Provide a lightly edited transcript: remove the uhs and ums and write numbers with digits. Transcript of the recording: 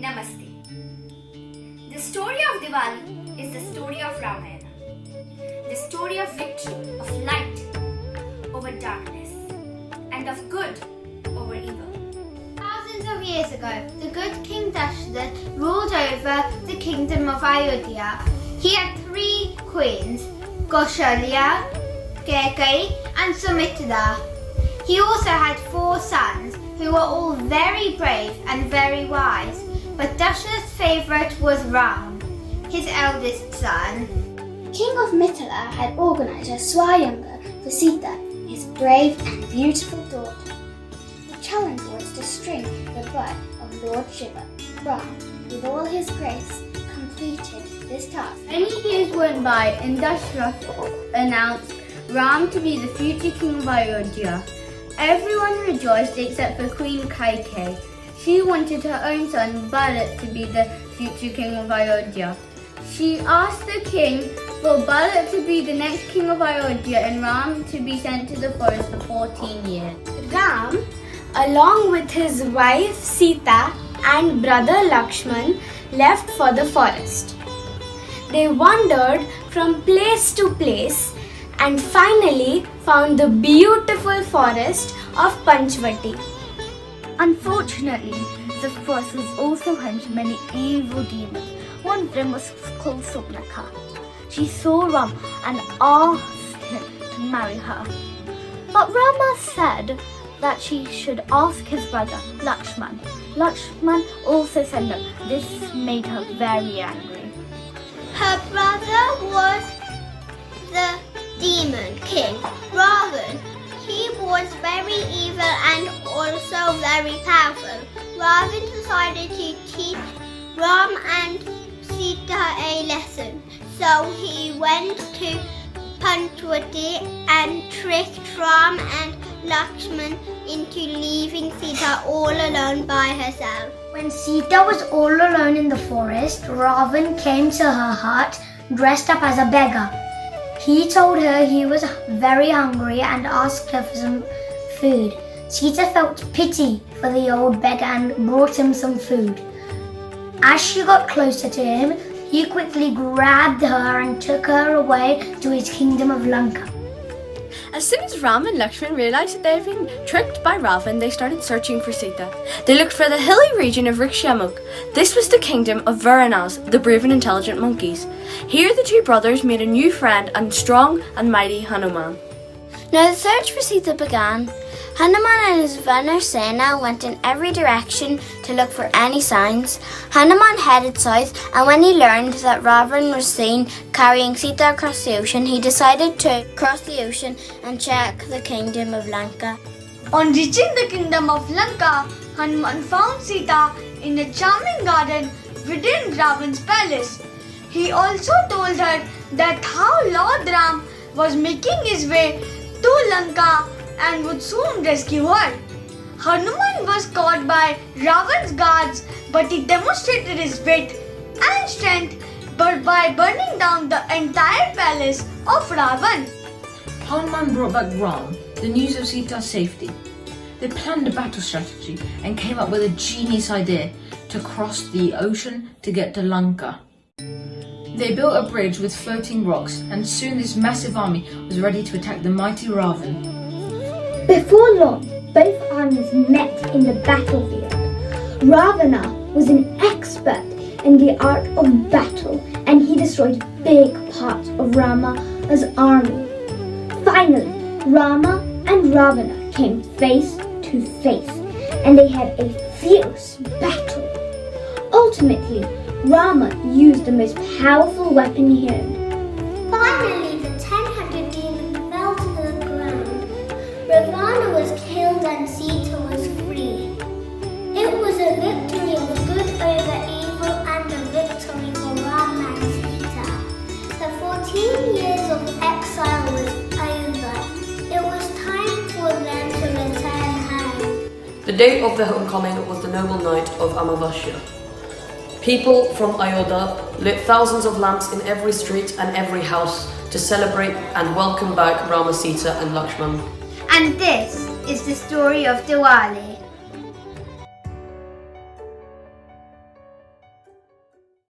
Namaste. The story of Diwali is the story of Ramayana, the story of victory of light over darkness and of good over evil. Thousands of years ago, the good King Dasharatha ruled over the kingdom of Ayodhya. He had 3 queens, Kaushalya, Kaikeyi and Sumitra. He also had 4 sons who were all very brave and very wise. But Dasharatha's favourite was Ram, his eldest son. King of Mithila had organised a Swayamvar for Sita, his brave and beautiful daughter. The challenge was to string the butt of Lord Shiva. Ram, with all his grace, completed this task. Many years went by and Dasharatha announced Ram to be the future king of Ayodhya. Everyone rejoiced except for Queen Kaikeyi. She wanted her own son Bharat to be the future king of Ayodhya. She asked the king for Bharat to be the next king of Ayodhya and Ram to be sent to the forest for 14 years. Ram, along with his wife Sita and brother Lakshman, left for the forest. They wandered from place to place and finally found the beautiful forest of Panchvati. Unfortunately, the forest was also home to many evil demons. One of them was called Subnaka. She saw Ram and asked him to marry her. But Rama said that she should ask his brother Lakshman. Lakshman also said no. This made her very angry. Her brother was the demon king, Ravana. He was very evil and also very powerful. Ravana decided to teach Ram and Sita a lesson. So he went to Panchvati and tricked Ram and Lakshman into leaving Sita all alone by herself. When Sita was all alone in the forest, Ravana came to her hut dressed up as a beggar. He told her he was very hungry and asked her for some food. Sita felt pity for the old beggar and brought him some food. As she got closer to him, he quickly grabbed her and took her away to his kingdom of Lanka. As soon as Ram and Lakshman realised that they had been tricked by Ravana, they started searching for Sita. They looked for the hilly region of Rikshamuk. This was the kingdom of Varanas, the brave and intelligent monkeys. Here the 2 brothers made a new friend and strong and mighty Hanuman. Now the search for Sita began. Hanuman and his Vanasena went in every direction to look for any signs. Hanuman headed south, and when he learned that Ravana was seen carrying Sita across the ocean, he decided to cross the ocean and check the kingdom of Lanka. On reaching the kingdom of Lanka, Hanuman found Sita in a charming garden within Ravana's palace. He also told her that how Lord Ram was making his way to Lanka and would soon rescue her. Hanuman was caught by Ravana's guards, but he demonstrated his wit and strength by burning down the entire palace of Ravana. Hanuman brought back Ram the news of Sita's safety. They planned a battle strategy and came up with a genius idea to cross the ocean to get to Lanka. They built a bridge with floating rocks, and soon this massive army was ready to attack the mighty Ravana. Before long, both armies met in the battlefield. Ravana was an expert in the art of battle, and he destroyed big parts of Rama's army. Finally, Rama and Ravana came face to face, and they had a fierce battle. Ultimately, Rama used the most powerful weapon he owned. Finally, the 10,000 demons fell to the ground. Ravana was killed and Sita was free. It was a victory of good over evil and a victory for Rama and Sita. The 14 years of exile was over. It was time for them to return home. The day of their homecoming was the noble night of Amavasya. People from Ayodhya lit thousands of lamps in every street and every house to celebrate and welcome back Rama, Sita and Lakshman. And this is the story of Diwali.